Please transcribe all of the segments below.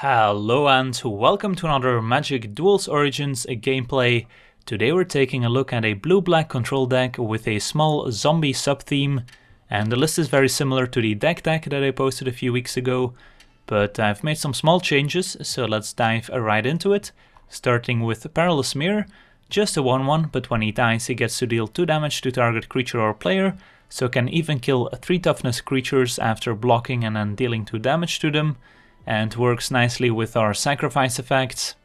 Hello and welcome to another Magic Duels Origins gameplay. Today we're taking a look at a blue-black control deck with a small zombie sub-theme, and the list is very similar to the deck that I posted a few weeks ago, but I've made some small changes, so let's dive right into it. Starting with Perilous Myr, just a 1-1, but when he dies he gets to deal 2 damage to target creature or player, so can even kill 3 toughness creatures after blocking and then dealing 2 damage to them, and works nicely with our sacrifice effects.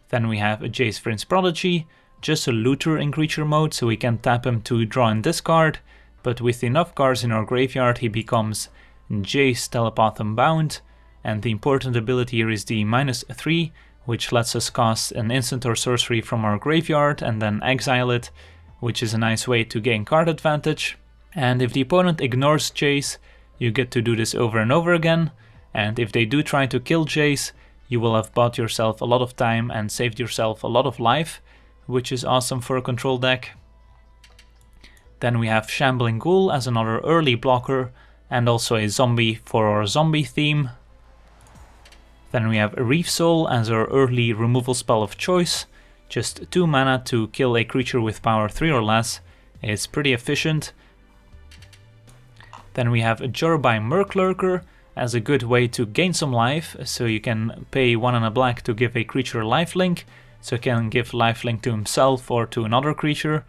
Then we have a Jace Vryn's Prodigy, just a looter in creature mode, so we can tap him to draw and discard, but with enough cards in our graveyard he becomes Jace Telepath Unbound, and the important ability here is the -3, which lets us cast an instant or sorcery from our graveyard and then exile it, which is a nice way to gain card advantage. And if the opponent ignores Jace, you get to do this over and over again. And if they do try to kill Jace, you will have bought yourself a lot of time and saved yourself a lot of life, which is awesome for a control deck. Then we have Shambling Ghoul as another early blocker, and also a zombie for our zombie theme. Then we have Reave Soul as our early removal spell of choice. Just 2 mana to kill a creature with power 3 or less. It's pretty efficient. Then we have Jorubai Murk Lurker as a good way to gain some life, so you can pay 1 and a black to give a creature lifelink, so he can give lifelink to himself or to another creature,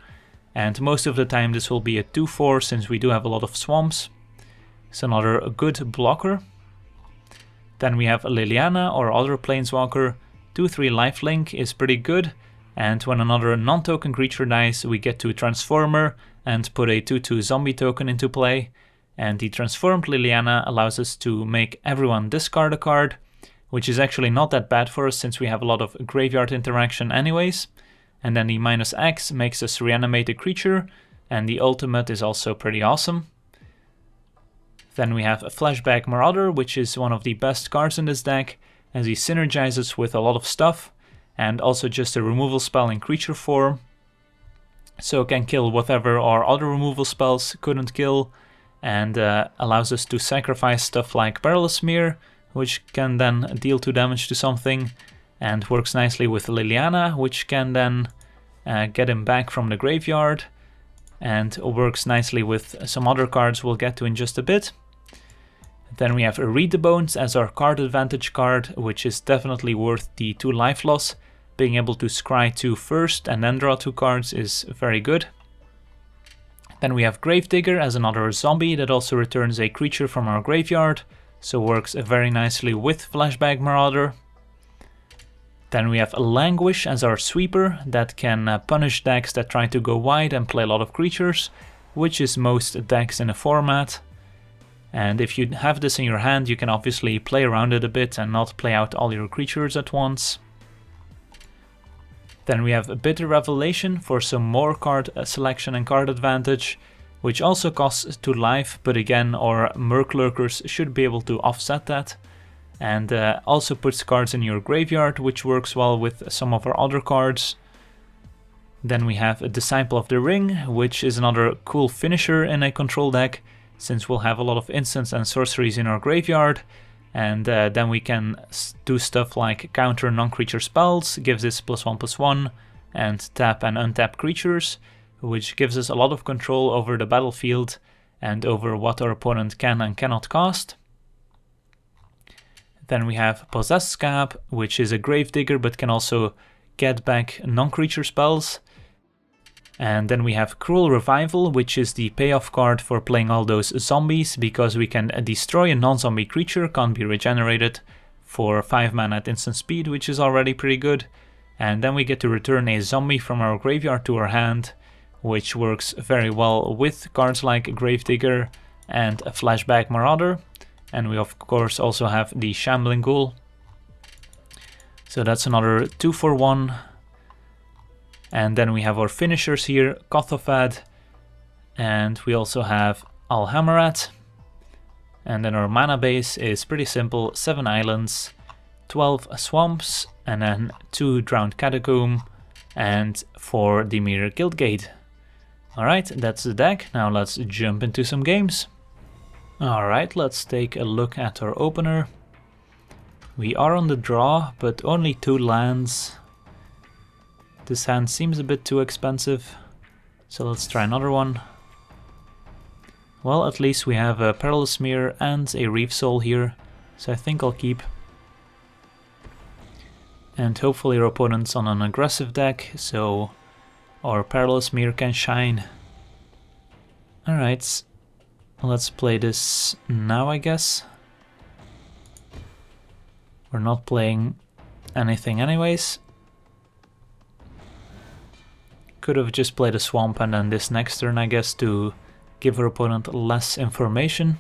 and most of the time this will be a 2/4 since we do have a lot of swamps. It's another good blocker. Then we have Liliana or other planeswalker. 2/3 lifelink is pretty good, and when another non-token creature dies we get to transform her and put a 2/2 zombie token into play. And the transformed Liliana allows us to make everyone discard a card, which is actually not that bad for us since we have a lot of graveyard interaction anyways. And then the -X makes us reanimate a creature, and the ultimate is also pretty awesome. Then we have a Fleshbag Marauder, which is one of the best cards in this deck, as he synergizes with a lot of stuff, and also just a removal spell in creature form. So it can kill whatever our other removal spells couldn't kill, and allows us to sacrifice stuff like Perilous Myr, which can then deal 2 damage to something, and works nicely with Liliana, which can then get him back from the graveyard, and works nicely with some other cards we'll get to in just a bit. Then we have Read the Bones as our card advantage card, which is definitely worth the 2 life loss. Being able to scry 2 first and then draw 2 cards is very good. Then we have Gravedigger as another zombie that also returns a creature from our graveyard, so works very nicely with Fleshbag Marauder. Then we have Languish as our sweeper that can punish decks that try to go wide and play a lot of creatures, which is most decks in a format. And if you have this in your hand, you can obviously play around it a bit and not play out all your creatures at once. Then we have a Bitter Revelation for some more card selection and card advantage, which also costs 2 life, but again our Murk Lurkers should be able to offset that. And also puts cards in your graveyard, which works well with some of our other cards. Then we have a Desciple of the Ring, which is another cool finisher in a control deck, since we'll have a lot of instants and sorceries in our graveyard. And then we can do stuff like counter non-creature spells, gives this +1/+1, and tap and untap creatures, which gives us a lot of control over the battlefield and over what our opponent can and cannot cast. Then we have Possessed Skaab, which is a Gravedigger but can also get back non-creature spells. And then we have Cruel Revival, which is the payoff card for playing all those zombies, because we can destroy a non-zombie creature, can't be regenerated, for 5 mana at instant speed, which is already pretty good. And then we get to return a zombie from our graveyard to our hand, which works very well with cards like Gravedigger and a Fleshbag Marauder. And we of course also have the Shambling Ghoul. So that's another 2-for-1. And then we have our finishers here, Kothophed, and we also have Alhammarret. And then our mana base is pretty simple, 7 islands, 12 swamps, and then 2 Drowned Catacomb, and 4 Dimir Guildgate. Alright, that's the deck, now let's jump into some games. Alright, let's take a look at our opener. We are on the draw, but only 2 lands. This hand seems a bit too expensive, so let's try another one. Well, at least we have a Perilous Myr and a Reave Soul here, so I think I'll keep. And hopefully our opponent's on an aggressive deck, so our Perilous Myr can shine. Alright, let's play this now, I guess. We're not playing anything anyways. Could have just played a Swamp and then this next turn, I guess, to give our opponent less information.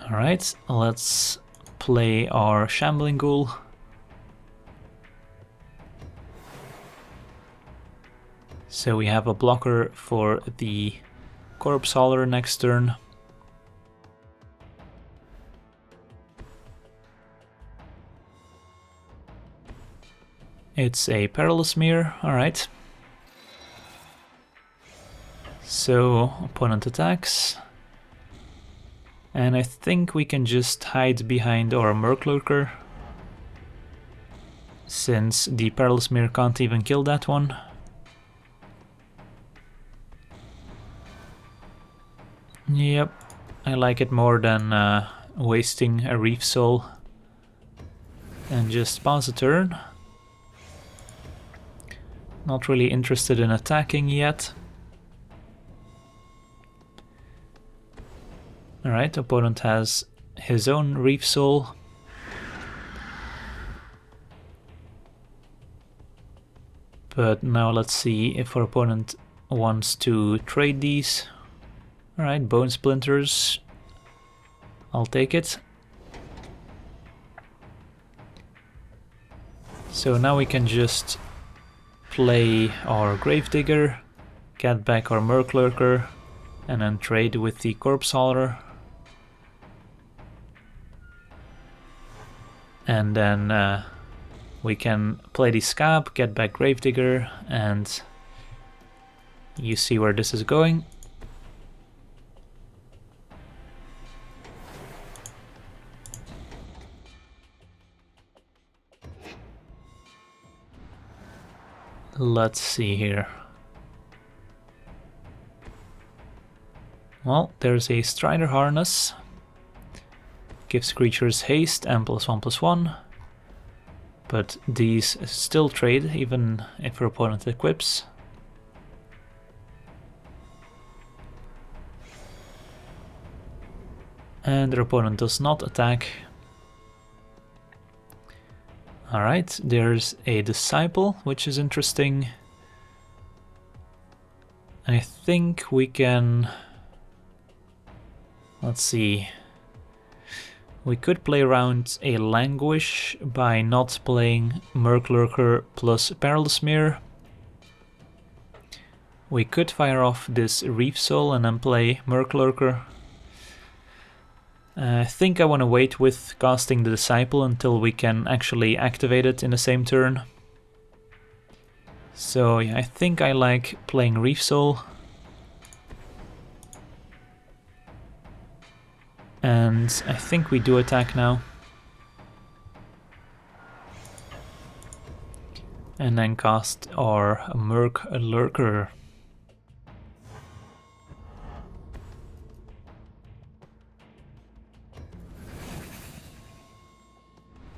Alright, let's play our Shambling Ghoul. So we have a blocker for the Corpse Hoarder next turn. It's a Perilous Myr, alright. So, opponent attacks. And I think we can just hide behind our Murk Lurker, since the Perilous Myr can't even kill that one. Yep, I like it more than wasting a Reave Soul. And just pass a turn. Not really interested in attacking yet. Alright, opponent has his own Reave Soul. But now let's see if our opponent wants to trade these. Alright, Bone Splinters. I'll take it. So now we can just play our Gravedigger, get back our Murk Lurker, and then trade with the Corpse Hoarder. And then we can play the Skaab, get back Gravedigger, and you see where this is going. Let's see here. Well, there's a Strider Harness. Gives creatures haste and +1/+1. But these still trade even if your opponent equips. And their opponent does not attack. Alright, there's a Desciple, which is interesting. I think we can... Let's see. We could play around a Languish by not playing Murk Lurker plus Perilous Myr. We could fire off this Reave Soul and then play Murk Lurker. I think I want to wait with casting the Desciple until we can actually activate it in the same turn. So yeah, I think I like playing Reave Soul. And I think we do attack now. And then cast our Murk Lurker.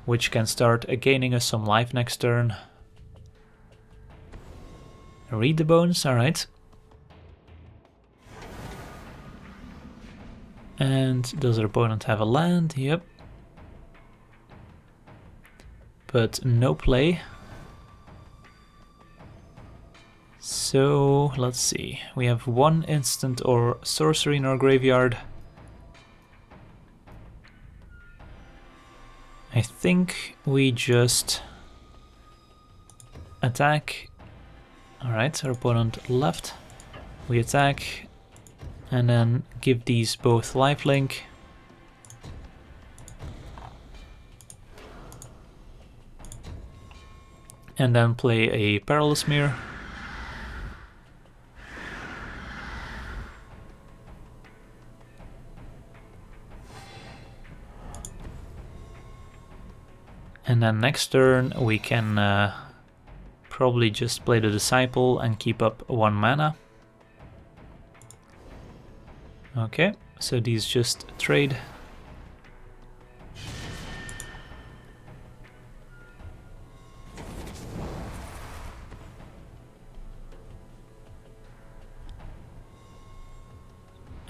Which can start gaining us some life next turn. Read the bones, alright. And does our opponent have a land? Yep. But no play. So let's see. We have one instant or sorcery in our graveyard. I think we just attack. Alright, our opponent left. We attack and then give these both lifelink. And then play a Perilous Myr. And then next turn we can probably just play the Desciple and keep up 1 mana. Okay, so these just trade.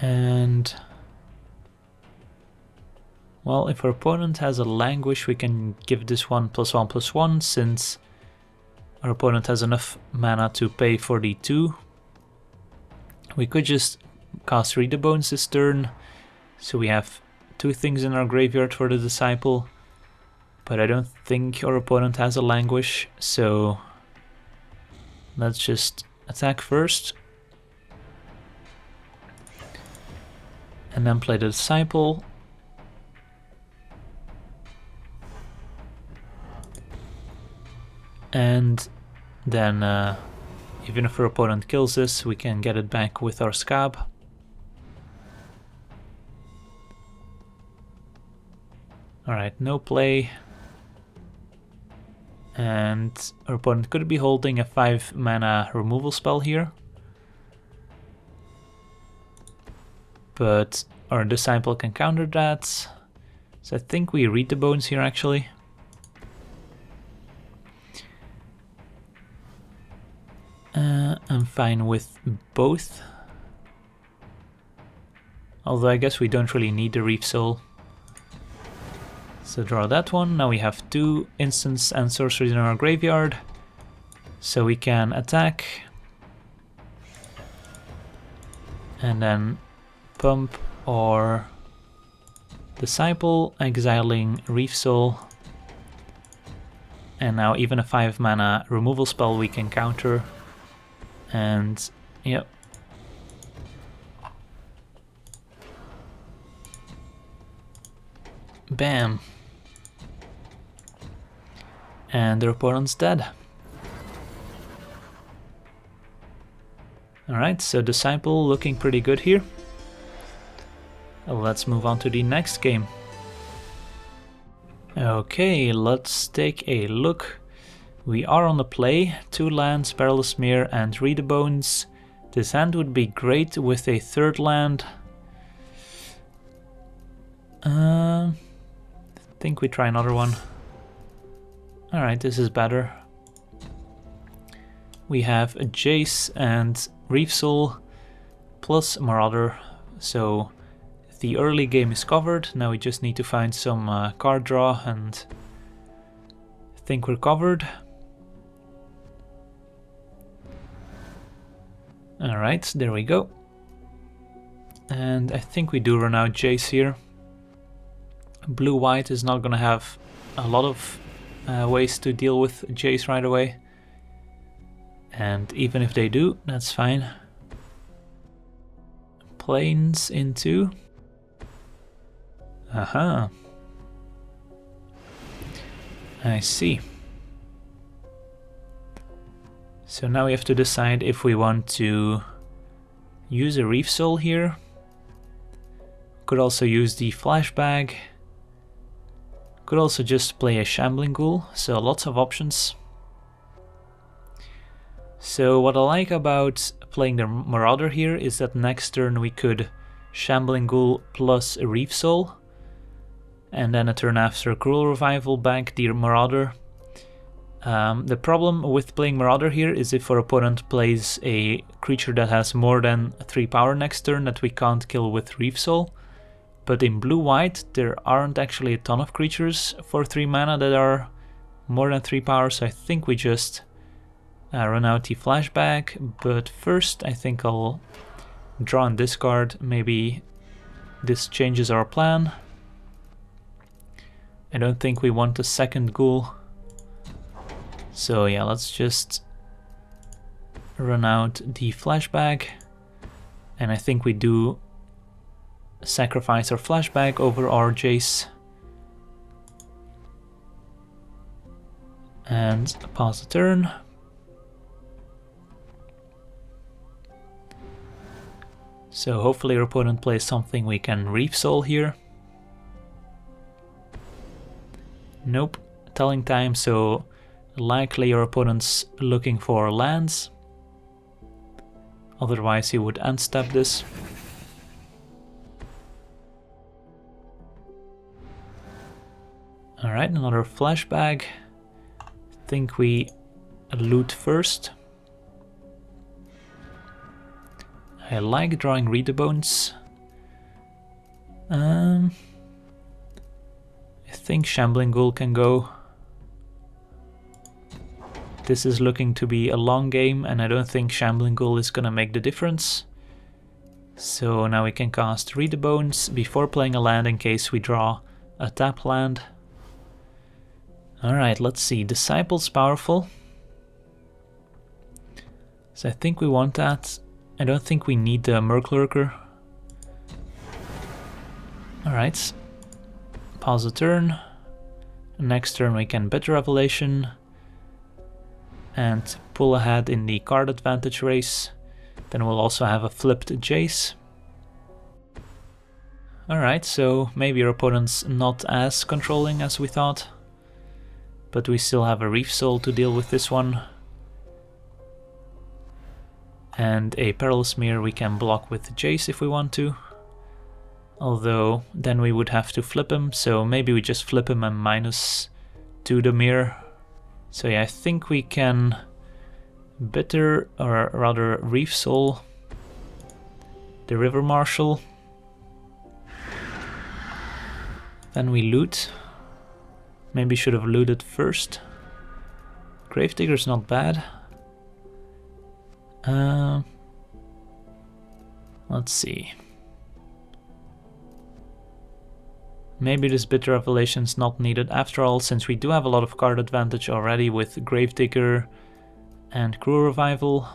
And well, if our opponent has a Languish, we can give this one +1/+1, since our opponent has enough mana to pay for the 2. We could just cast Reave Soul this turn, so we have 2 things in our graveyard for the Desciple, but I don't think our opponent has a Languish, so let's just attack first. And then play the Desciple. And then, even if our opponent kills this, we can get it back with our Skaab. Alright, no play. And our opponent could be holding a 5 mana removal spell here. But our Desciple can counter that. So I think we read the bones here actually. I'm fine with both. Although I guess we don't really need the Reave Soul. So draw that one. Now we have 2 instants and sorceries in our graveyard. So we can attack. And then pump or Desciple, exiling Reave Soul. And now even a 5 mana removal spell we can counter. And yep. Bam. And their opponent's dead. Alright, so Desciple looking pretty good here. Let's move on to the next game. Okay, let's take a look. We are on the play, 2 lands, Perilous Myr and Reave Soul. This hand would be great with a 3rd land. I think we try another one. Alright, this is better. We have a Jace and Reave Soul plus Marauder, so the early game is covered. Now we just need to find some card draw, and I think we're covered. Alright, there we go. And I think we do run out Jace here. Blue-white is not gonna have a lot of ways to deal with Jace right away. And even if they do, that's fine. Plains into... Aha. I see. So now we have to decide if we want to use a Reave Soul here. Could also use the Fleshbag. Could also just play a Shambling Ghoul, so lots of options. So what I like about playing the Marauder here is that next turn we could Shambling Ghoul plus a Reave Soul, and then a turn after Cruel Revival back the Marauder. The problem with playing Marauder here is if our opponent plays a creature that has more than 3 power next turn that we can't kill with Reave Soul. But in blue-white there aren't actually a ton of creatures for 3 mana that are more than 3 power, so I think we just run out the Flashback. But first I think I'll draw and discard, maybe this changes our plan. I don't think we want a second Ghoul. So yeah, let's just run out the Flashback. And I think we do sacrifice our Flashback over our Jace. And pass the turn. So hopefully our opponent plays something we can Reave Soul here. Nope. telling time, so likely your opponent's looking for lands. Otherwise he would unstep this. Alright, another flashbag. Think we loot first. I like drawing Reave Bones. I think Shambling Ghoul can go. This is looking to be a long game, and I don't think Shambling Ghoul is gonna make the difference. So now we can cast Reave Bones before playing a land in case we draw a tap land. Alright, let's see. Desciple's powerful. So I think we want that. I don't think we need the Murk Lurker. Alright. Pause a turn. Next turn we can Bitter Revelation. And pull ahead in the card advantage race. Then we'll also have a flipped Jace. Alright, so maybe your opponent's not as controlling as we thought. But we still have a Reave Soul to deal with this one. And a Perilous Myr we can block with Jace if we want to. Although then we would have to flip him, so maybe we just flip him and -2 the Myr. So yeah, I think we can Bitter, or rather Reave Soul, the River Marshal. Then we loot. Maybe should have looted first. Gravedigger's not bad. Let's see. Maybe this Bitter Revelation's not needed after all, since we do have a lot of card advantage already with Gravedigger and Cruel Revival.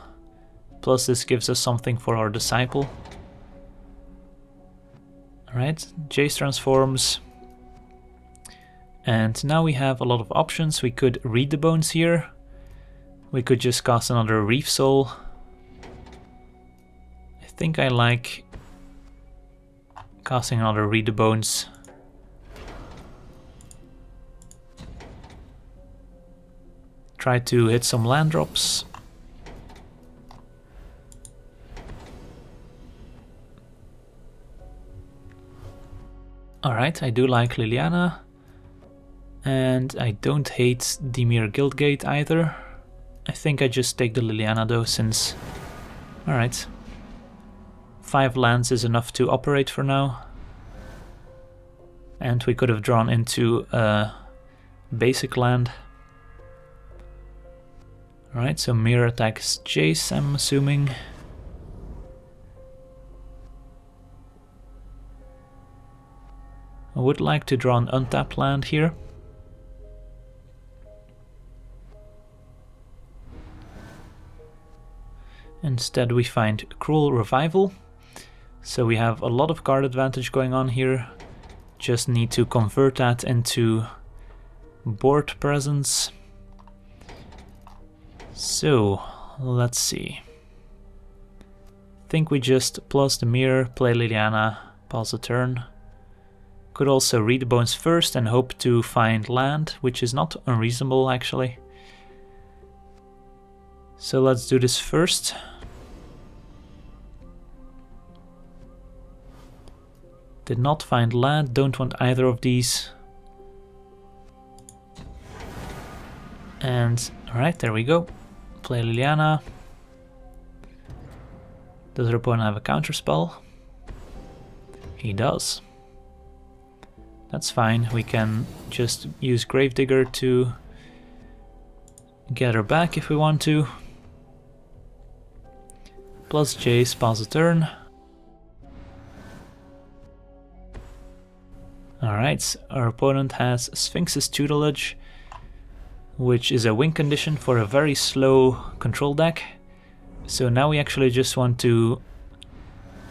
Plus this gives us something for our Desciple. Alright, Jace transforms. And now we have a lot of options. We could Reave Bones here. We could just cast another Reave Soul. I think I like casting another Reave Bones. Try to hit some land drops. Alright, I do like Liliana. And I don't hate Dimir Guildgate either. I think I just take the Liliana though, since... Alright. 5 lands is enough to operate for now. And we could have drawn into a basic land. Alright, so Myr attacks Jace, I'm assuming. I would like to draw an untapped land here. Instead we find Cruel Revival. So we have a lot of card advantage going on here. Just need to convert that into board presence. So, let's see. I think we just plus the Myr, play Liliana, pause a turn. Could also Reave Bones first and hope to find land, which is not unreasonable actually. So let's do this first. Did not find land, don't want either of these. And alright, there we go. Play Liliana. Does her opponent have a counterspell? He does. That's fine, we can just use Gravedigger to get her back if we want to. Plus Jace, pause a turn. Alright, our opponent has Sphinx's Tutelage, which is a win condition for a very slow control deck. So now we actually just want to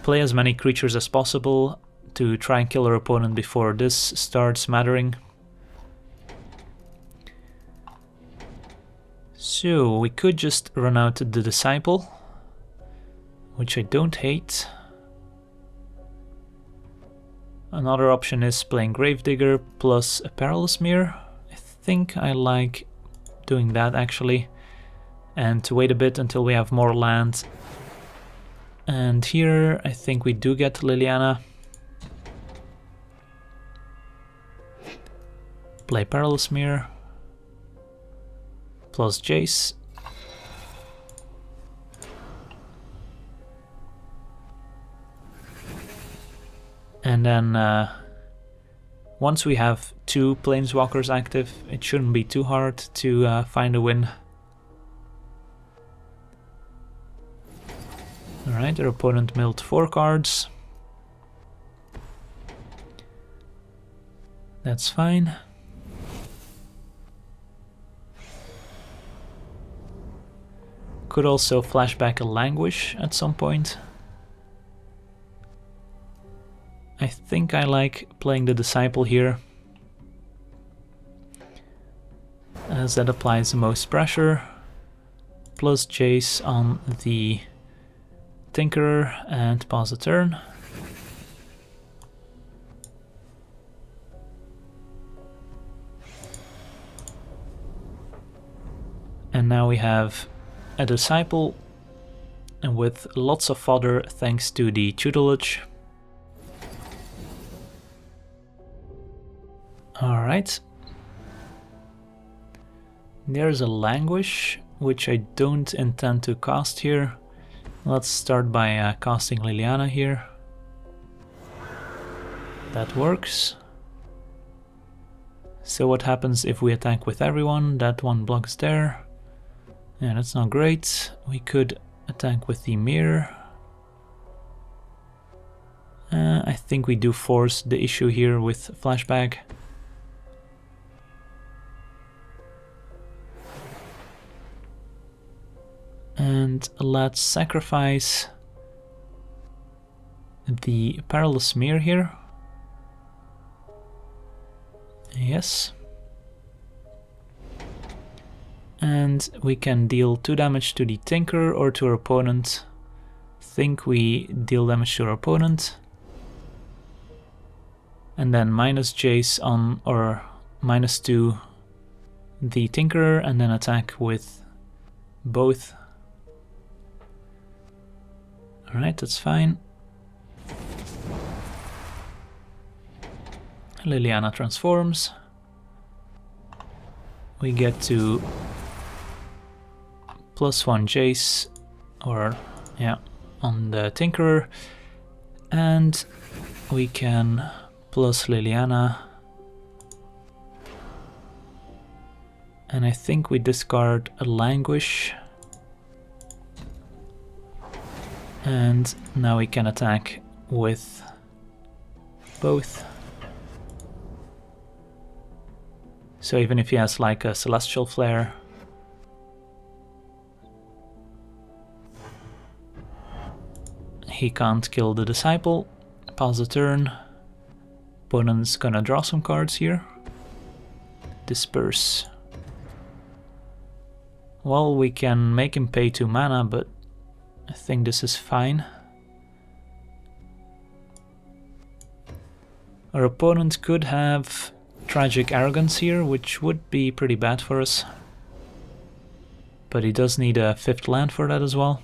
play as many creatures as possible to try and kill our opponent before this starts mattering. So we could just run out the Desciple, which I don't hate. Another option is playing Gravedigger plus a Perilous Myr. I think I like doing that actually, and to wait a bit until we have more land. And here I think we do get Liliana. Play Perilous Myr plus Jace. And then once we have 2 Planeswalkers active, it shouldn't be too hard to find a win. Alright, our opponent milled 4 cards. That's fine. Could also flashback a Languish at some point. I think I like playing the Desciple here, as that applies the most pressure, plus Jace on the Tinkerer and pause the turn. And now we have a Desciple, and with lots of fodder thanks to the tutelage. Alright. There's a Languish, which I don't intend to cast here. Let's start by casting Liliana here. That works. So what happens if we attack with everyone? That one blocks there. Yeah, that's not great. We could attack with the Myr. I think we do force the issue here with Fleshbag. And let's sacrifice the Perilous Myr here. Yes. And we can deal 2 damage to the Tinker or to our opponent. Think we deal damage to our opponent. And then minus Jace on, or -2 the Tinkerer, and then attack with both. Alright, that's fine. Liliana transforms. We get to +1 Jace, or yeah, on the Tinkerer, and we can plus Liliana. And I think we discard a Languish. And now we can attack with both. So even if he has like a Celestial Flare, he can't kill the Desciple. Pause the turn. Opponent's gonna draw some cards here. Disperse. Well, we can make him pay 2 mana, but I think this is fine. Our opponent could have Tragic Arrogance here, which would be pretty bad for us. But he does need a 5th land for that as well.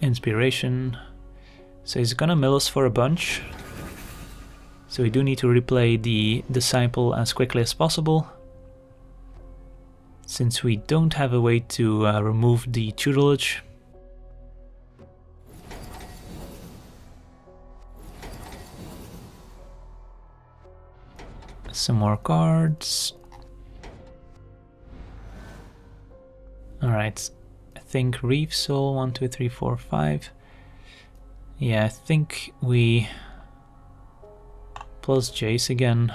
Inspiration. So he's gonna mill us for a bunch. So we do need to replay the Desciple as quickly as possible, since we don't have a way to remove the tutelage. Some more cards. Alright, I think Reave Soul, 1, 2, 3, 4, 5. Yeah, I think we plus Jace again.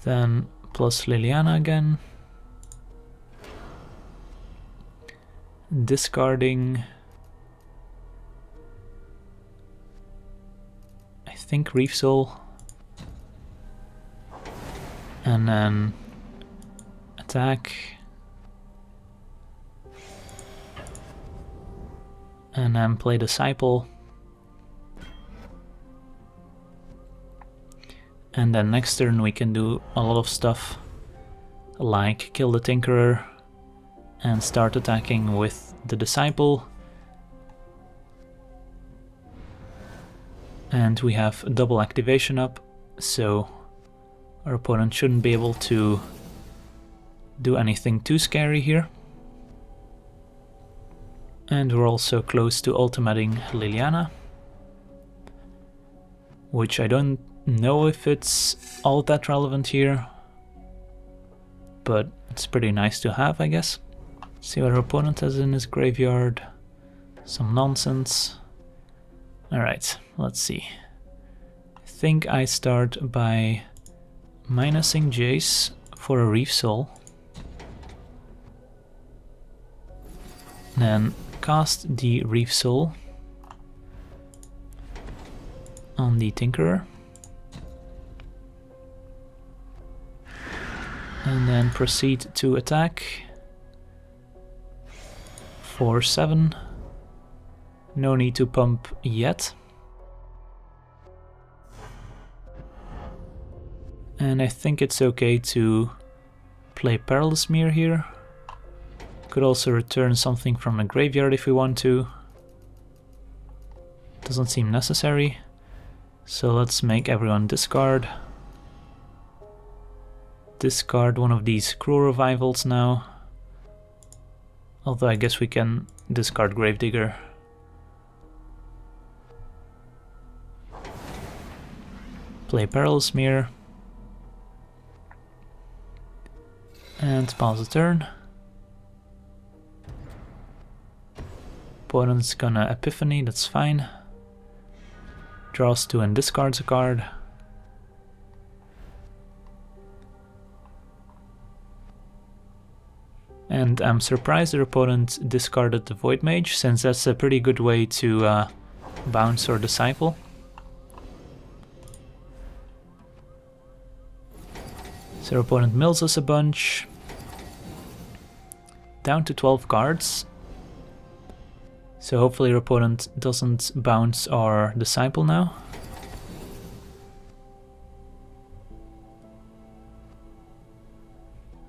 Then plus Liliana again. Discarding. I think Reave Soul. And then attack. and then play Desciple. And then next turn we can do a lot of stuff, like kill the Tinkerer and start attacking with the Desciple. And we have double activation up, so our opponent shouldn't be able to do anything too scary here. And we're also close to ultimating Liliana, which I don't know if it's all that relevant here, but it's pretty nice to have, I guess. See what our opponent has in his graveyard. Some nonsense. Alright, let's see. I think I start by minusing Jace for a Reave Soul. Then cast the Reave Soul on the Tinkerer. And then proceed to attack for 7. No need to pump yet. And I think it's okay to play Perilous Myr here. Could also return something from a graveyard if we want to. Doesn't seem necessary. So let's make everyone discard. Discard one of these Cruel Revivals now. Although I guess we can discard Gravedigger. Play Perilous Myr. And pause the turn. Opponent's gonna Epiphany, that's fine. Draws 2 and discards a card. And I'm surprised their opponent discarded the Void Mage, since that's a pretty good way to bounce or Desciple. So our opponent mills us a bunch. Down to 12 cards. So hopefully our opponent doesn't bounce or Desciple now.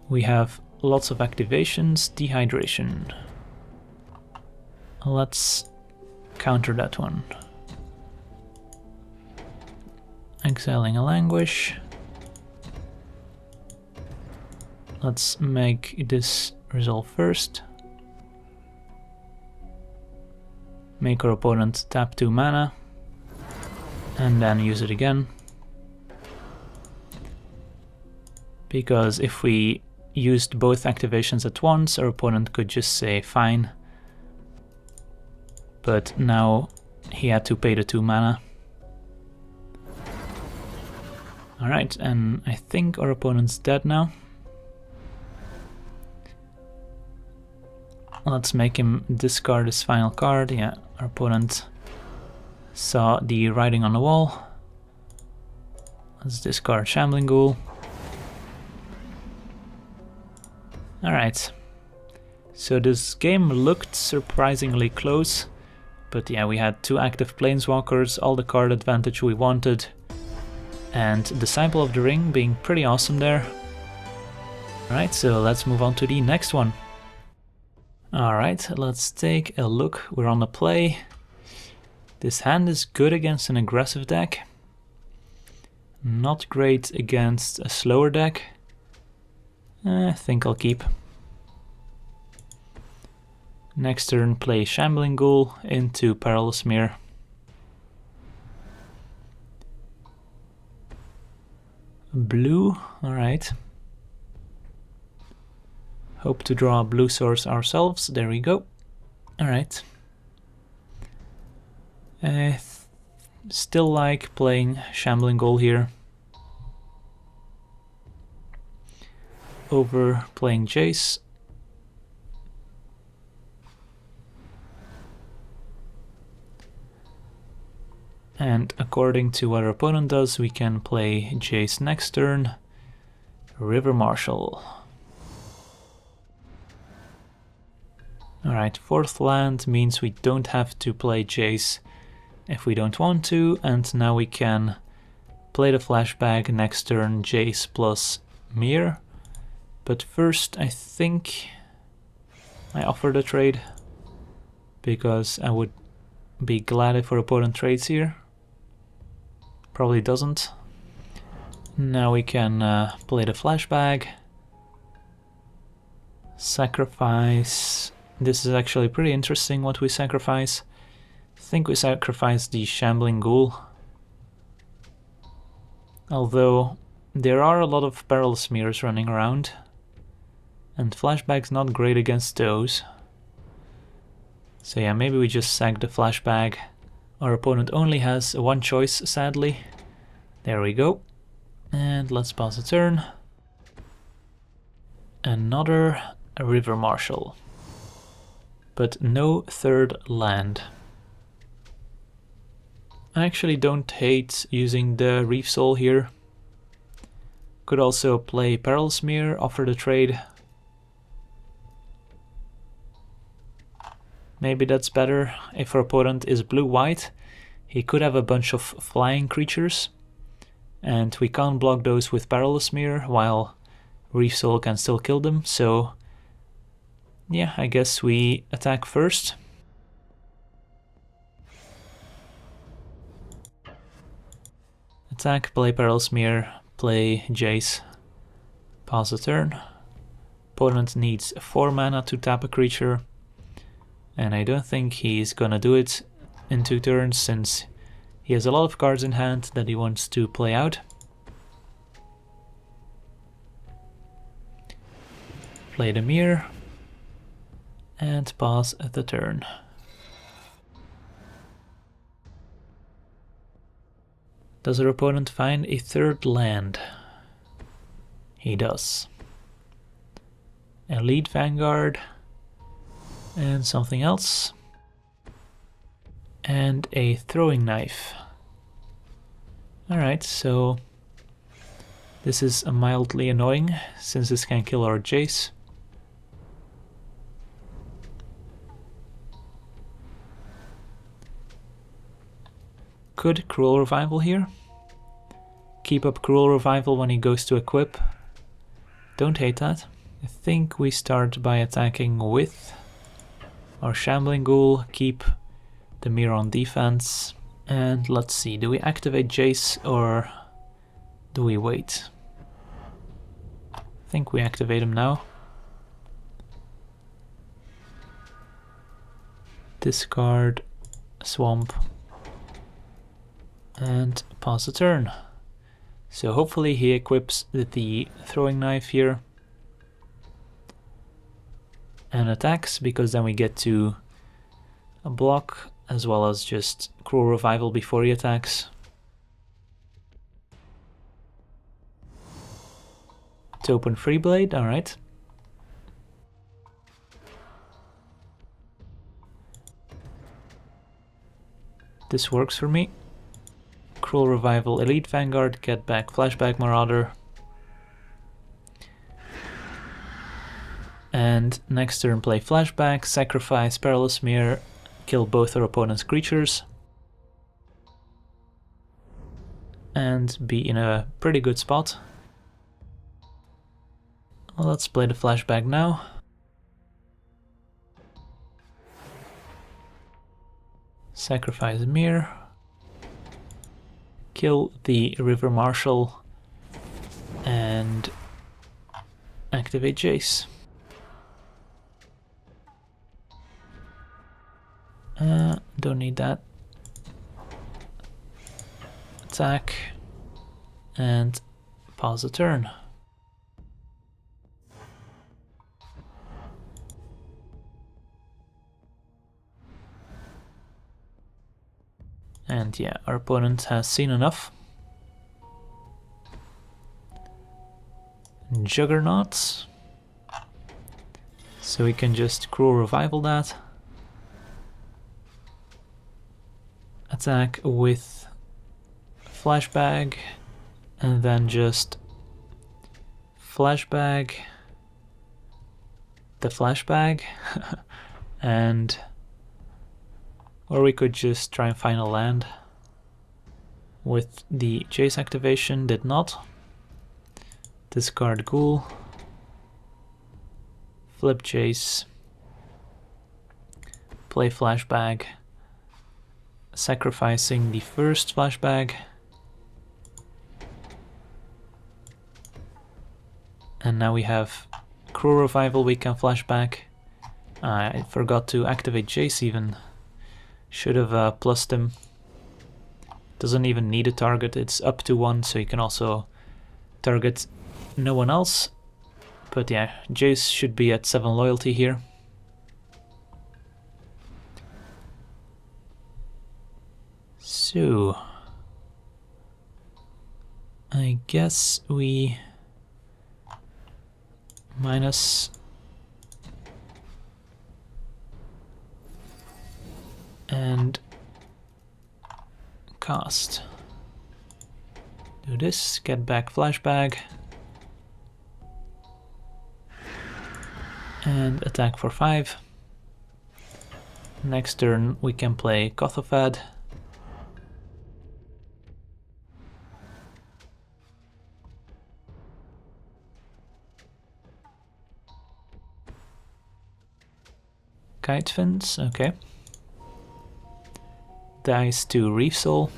We have lots of activations. Dehydration. Let's counter that one. Exiling a Languish. Let's make this resolve first. Make our opponent tap 2 mana. And then use it again. Because if we used both activations at once, our opponent could just say fine. But now he had to pay the 2 mana. Alright, and I think our opponent's dead now. Let's make him discard his final card. Yeah, our opponent saw the writing on the wall. Let's discard Shambling Ghoul. Alright, so this game looked surprisingly close, but yeah, we had 2 active Planeswalkers, all the card advantage we wanted, and Disciple of the Ring being pretty awesome there. Alright, so let's move on to the next one. Alright, let's take a look. We're on the play. This hand is good against an aggressive deck. Not great against a slower deck. I think I'll keep. Next turn, play Shambling Ghoul into Perilous Myr. Blue, alright. Hope to draw a blue source ourselves, there we go. Alright. I still like playing Shambling Ghoul here over playing Jace. And according to what our opponent does, we can play Jace next turn. River Marshal. Alright, 4th land means we don't have to play Jace if we don't want to, and now we can play the Fleshbag next turn, Jace plus Myr. But first I think I offer the trade, because I would be glad if our opponent trades here. Probably doesn't. Now we can play the Fleshbag. Sacrifice. This is actually pretty interesting what we sacrifice. I think we sacrifice the Shambling Ghoul. Although there are a lot of Perilous Myrs running around, and Fleshbag's not great against those. So yeah, maybe we just sack the Fleshbag. Our opponent only has one choice, sadly. There we go. And let's pass the turn. Another River Marshal. But no 3rd land. I actually don't hate using the Reave Soul here. Could also play Perilous Myr, offer the trade. Maybe that's better. If our opponent is blue-white, he could have a bunch of flying creatures, and we can't block those with Perilous Myr, while Reave Soul can still kill them, so yeah, I guess we attack first. Attack, play Perilous Myr, play Jace, pass the turn. Opponent needs 4 mana to tap a creature, and I don't think he's gonna do it in 2 turns, since he has a lot of cards in hand that he wants to play out. Play the Myr, and pass the turn. Does our opponent find a 3rd land? He does. Elite Vanguard, and something else. And a throwing knife. Alright, so this is mildly annoying, since this can kill our Jace. Could Cruel Revival here. Keep up Cruel Revival when he goes to equip. Don't hate that. I think we start by attacking with our Shambling Ghoul, keep the Myr on defense, and let's see, do we activate Jace or do we wait? I think we activate him now. Discard, swamp, and pass the turn. So hopefully he equips the throwing knife here and attacks, because then we get to block as well as just Cruel Revival before he attacks. To open Freeblade, alright. This works for me. Cruel Revival, Elite Vanguard, get back Fleshbag Marauder. And next turn play Fleshbag, sacrifice Perilous Myr, kill both our opponent's creatures. And be in a pretty good spot. Well, let's play the Fleshbag now. Sacrifice Myr. Kill the River Marshal. And activate Jace. Don't need that. Attack. And pause the turn. And yeah, our opponent has seen enough. Juggernaut. So we can just Cruel Revival that. Attack with Fleshbag. And then just Fleshbag. The Fleshbag. and or we could just try and find a land with the Jace activation. Did not. Discard Ghoul, flip Jace, play Fleshbag, sacrificing the first Fleshbag, and now we have Crew Revival we can flashback. I forgot to activate Jace even. Should have plussed him. Doesn't even need a target, it's up to 1, so you can also target no one else. But yeah, Jace should be at 7 loyalty here. So I guess we minus and cast. Do this, get back Fleshbag, and attack for 5. Next turn we can play Kothophed. Kite Fins, okay. Dice to Reave Soul.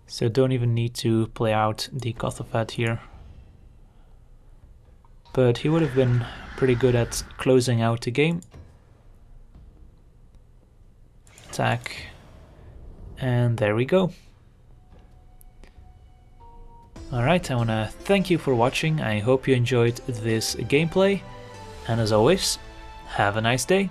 So don't even need to play out the Kothophed here. But he would have been pretty good at closing out the game. Attack. And there we go. Alright, I wanna thank you for watching. I hope you enjoyed this gameplay. And as always, have a nice day.